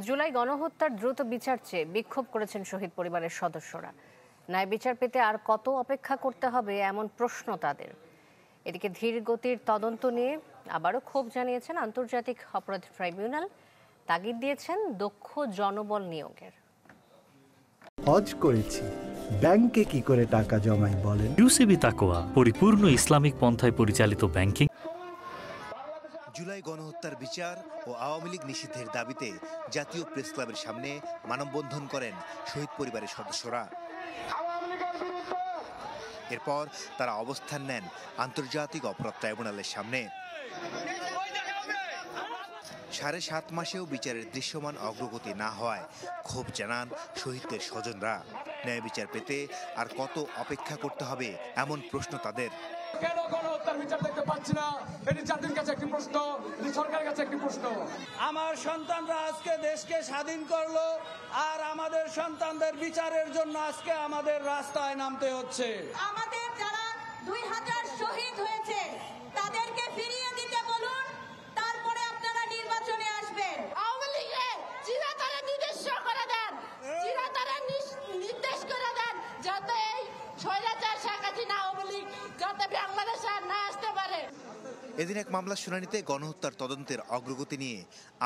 জুলাই গণহত্যার দ্রুত বিচার চেয়ে বিক্ষোভ করেছেন শহীদ পরিবারের সদস্যরা। ন্যায় বিচার পেতে আর কত অপেক্ষা করতে হবে এমন প্রশ্ন তাদের। এদিকে ধীর গতির তদন্ত নিয়ে আবারও ক্ষোভ জানিয়েছেন আন্তর্জাতিক অপরাধ ট্রাইব্যুনাল। তাগিদ দিয়েছেন দক্ষ জনবল নিয়োগের। হজ করেছি, ব্যাংকে কি করে টাকা জমাই বলেন? ইউসিবি তাকওয়া, পরিপূর্ণ ইসলামিক পন্থায় পরিচালিত ব্যাংকিং। জুলাই গণহত্যার বিচার ও আওয়ামী লীগ নিষিদ্ধের দাবিতে জাতীয় প্রেস ক্লাবের সামনে মানববন্ধন করেন শহীদ পরিবারের সদস্যরা। এরপর তারা অবস্থান নেন আন্তর্জাতিক অপরাধ ট্রাইব্যুনালের সামনে। 7.5 মাসেও বিচারের দৃশ্যমান অগ্রগতি না হওয়ায় ক্ষোভ জানান শহীদদের স্বজনরা। ন্যায় বিচার পেতে আর কত অপেক্ষা করতে হবে এমন প্রশ্ন তাদের। কেন গণহত্যার বিচার দেখতে পাচ্ছি না? এটি জাতির কাছে একটি প্রশ্ন, এটি সরকারের কাছে একটি প্রশ্ন। আমার সন্তানরা আজকে দেশকে স্বাধীন করলো, আর আমাদের সন্তানদের বিচারের জন্য আজকে আমাদের রাস্তায় নামতে হচ্ছে। আমাদের যারা 2000 শহীদ হয়েছে তাদেরকে ফিরিয়ে দিতে বলুন, তারপরে আপনারা নির্বাচনে আসবেন। আওয়ামী লীগে চিরাতারে নির্দেশ করে দেন, চিরাতারে নির্দেশ করে দেন যাতে এই স্বৈরাচার শেখ হাসিনা আওয়ামী লীগ যাতে বাংলাদেশে না আসতে পারে। এদিন এক মামলার শুনানিতে গণহত্যার তদন্তের অগ্রগতি নিয়ে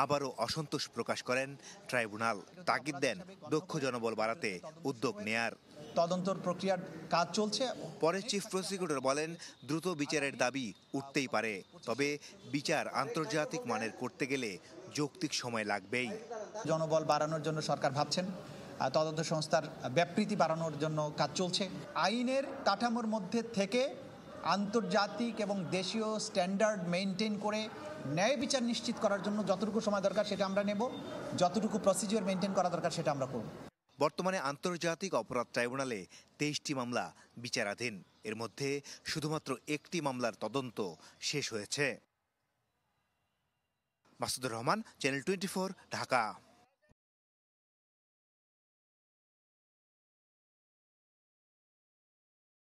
আবারও অসন্তোষ প্রকাশ করেন ট্রাইব্যুনাল। তাগিদ দেন দক্ষ জনবল বাড়াতে উদ্যোগ নেয়ার। তদন্তর প্রক্রিয়ার কাজ চলছে। পরে চিফ প্রসিকিউটর বলেন, দ্রুত বিচারের দাবি উঠতেই পারে, তবে বিচার আন্তর্জাতিক মানের করতে গেলে যৌক্তিক সময় লাগবেই। জনবল বাড়ানোর জন্য সরকার ভাবছেন, তদন্ত সংস্থার ব্যাপৃতি বাড়ানোর জন্য কাজ চলছে। আইনের কাঠামোর মধ্যে থেকে আন্তর্জাতিক এবং দেশীয় স্ট্যান্ডার্ড মেনটেন করে ন্যায় বিচার নিশ্চিত করার জন্য যতটুকু সময় দরকার সেটা আমরা নেব, যতটুকু প্রসিজিওর মেনটেন করা দরকার সেটা আমরা করব। বর্তমানে আন্তর্জাতিক অপরাধ ট্রাইব্যুনালে 23টি মামলা বিচারাধীন। এর মধ্যে শুধুমাত্র একটি মামলার তদন্ত শেষ হয়েছে। মাসুদুর রহমান, চ্যানেল 24, ঢাকা।